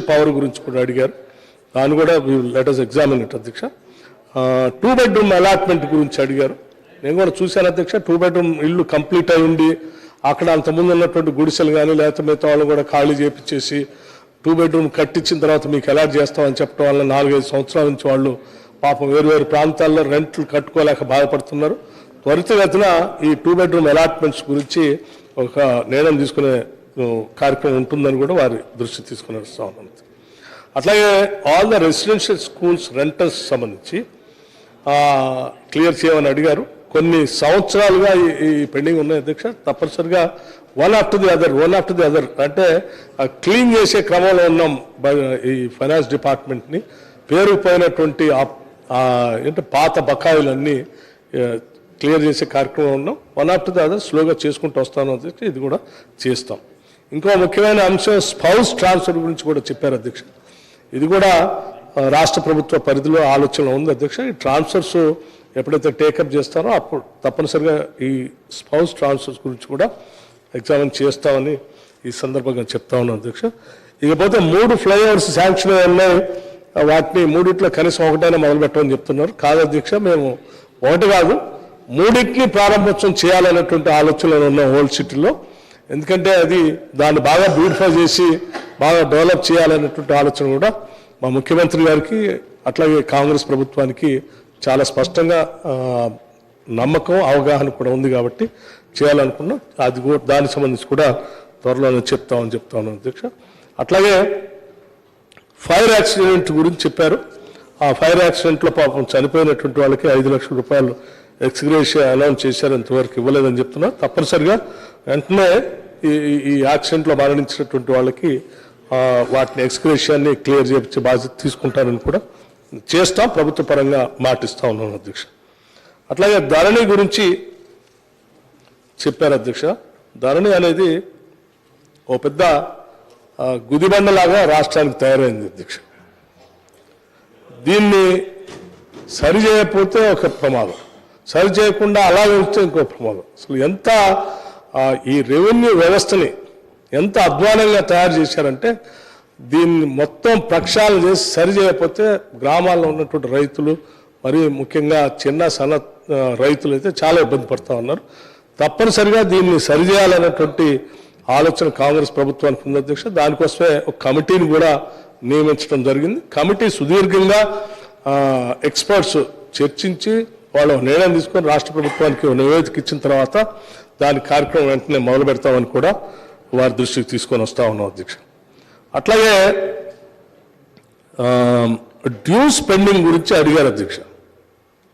Power గురించి కూడా అడిగారు. దాన్ని కూడా లెట్ us ఎగ్జామిన్ ఇట్ అధ్యక్ష. 2 bedroom అలాట్మెంట్ గురించి అడిగారు. నేను కూడా చూశాను అధ్యక్ష. 2 bedroom ఇల్లు కంప్లీట్ అయి ఉండి అక్కడ అంతకుముందు ఉన్నటువంటి గుడిసెలు కానీ లేకపోతే మిగతా వాళ్ళు కూడా ఖాళీ చేపించేసి 2 bedroom కట్టించిన తర్వాత మీకు అలాట్ చేస్తామని చెప్పడం వల్ల 4-5 సంవత్సరాల నుంచి వాళ్ళు పాపం వేరు ప్రాంతాల్లో రెంట్లు కట్టుకోలేక బాధపడుతున్నారు. త్వరితగతిన ఈ 2 bedroom అలాట్మెంట్స్ గురించి ఒక నిర్ణయం తీసుకునే కార్యక్రమం ఉంటుందని కూడా వారి దృష్టి తీసుకుని వస్తూ ఉన్నాను. అట్లాగే all the residential schools rentals సంబంధించి క్లియర్ చేయమని అడిగారు. కొన్ని సంవత్సరాలుగా ఈ పెండింగ్ ఉన్నాయి అధ్యక్ష. తప్పనిసరిగా వన్ ఆఫ్టర్ ది అదర్ అంటే క్లీన్ చేసే క్రమంలో ఉన్నాం. ఈ ఫైనాన్స్ డిపార్ట్మెంట్ని పేరుకుపోయినటువంటి ఏంటంటే పాత బకాయిలన్నీ క్లియర్ చేసే కార్యక్రమం ఉన్నాం. వన్ ఆఫ్టర్ ది అదర్ స్లోగా చేసుకుంటూ వస్తాను అధ్యక్ష. ఇది కూడా చేస్తాం. ఇంకో ముఖ్యమైన అంశం స్పౌస్ ట్రాన్స్ఫర్ గురించి కూడా చెప్పారు అధ్యక్ష. ఇది కూడా రాష్ట్ర ప్రభుత్వ పరిధిలో ఆలోచన ఉంది అధ్యక్ష. ఈ ట్రాన్స్ఫర్స్ ఎప్పుడైతే టేకప్ చేస్తారో అప్పుడు తప్పనిసరిగా ఈ స్పౌస్ ట్రాన్స్ఫర్స్ గురించి కూడా ఎగ్జామిన్ చేస్తామని ఈ సందర్భంగా చెప్తా ఉన్నాం అధ్యక్ష. ఇకపోతే 3 ఫ్లైఓవర్స్ శాంక్షన్ ఉన్నాయి. వాటిని 3 కనీసం ఒకటైనా మొదలుపెట్టమని చెప్తున్నారు. కాదు అధ్యక్ష, మేము ఒకటి కాదు 3 ప్రారంభోత్సవం చేయాలనేటువంటి ఆలోచనలు ఉన్న ఓల్డ్ సిటీలో. ఎందుకంటే అది దాన్ని బాగా బ్యూటిఫై చేసి బాగా డెవలప్ చేయాలనేటువంటి ఆలోచన కూడా మా ముఖ్యమంత్రి గారికి అట్లాగే కాంగ్రెస్ ప్రభుత్వానికి చాలా స్పష్టంగా నమ్మకం అవగాహన కూడా ఉంది కాబట్టి చేయాలనుకున్నాం. అది కూడా దానికి సంబంధించి కూడా త్వరలోనే చెప్తా ఉన్నాను అధ్యక్ష. అట్లాగే ఫైర్ యాక్సిడెంట్ గురించి చెప్పారు. ఆ ఫైర్ యాక్సిడెంట్లో పాపం చనిపోయినటువంటి వాళ్ళకి 5 లక్షల రూపాయలు ఎక్స్గ్రేషియా అనౌన్స్ చేశారు. ఇంతవరకు ఇవ్వలేదని చెప్తున్నారు. తప్పనిసరిగా వెంటనే ఈ యాక్సిడెంట్లో మరణించినటువంటి వాళ్ళకి వాటిని ఎక్స్గ్రేషియాన్ని క్లియర్ చేయించే బాధ్యత తీసుకుంటారని కూడా చేస్తాం. ప్రభుత్వ పరంగా మాటిస్తా ఉన్నాను అధ్యక్ష. అట్లాగే ధరణి గురించి చెప్పారు అధ్యక్ష. ధరణి అనేది ఓ పెద్ద గుదిబండలాగా రాష్ట్రానికి తయారైంది అధ్యక్ష. దీన్ని సరి చేయకపోతే ఒక ప్రమాదం, సరి చేయకుండా అలాగే వస్తే ఇంకో ప్రమాదం. అసలు ఎంత ఈ రెవెన్యూ వ్యవస్థని ఎంత అధ్వానంగా తయారు చేశారంటే దీన్ని మొత్తం ప్రక్షాళన చేసి సరి చేయకపోతే గ్రామాల్లో ఉన్నటువంటి రైతులు మరి ముఖ్యంగా సన్న రైతులు అయితే చాలా ఇబ్బంది పడుతూ ఉన్నారు. తప్పనిసరిగా దీన్ని సరిచేయాలనేటువంటి ఆలోచన కాంగ్రెస్ ప్రభుత్వానికి ఉంది అధ్యక్ష. దానికోసమే ఒక కమిటీని కూడా నియమించడం జరిగింది. కమిటీ సుదీర్ఘంగా ఎక్స్పర్ట్స్ చర్చించి వాళ్ళు నిర్ణయం తీసుకొని రాష్ట్ర ప్రభుత్వానికి నివేదిక ఇచ్చిన తర్వాత దాని కార్యక్రమం వెంటనే మొదలు పెడతామని కూడా వారి దృష్టికి తీసుకొని వస్తూ ఉన్నాం అధ్యక్ష. అట్లాగే డ్యూస్ పెండింగ్ గురించి అడిగారు అధ్యక్ష.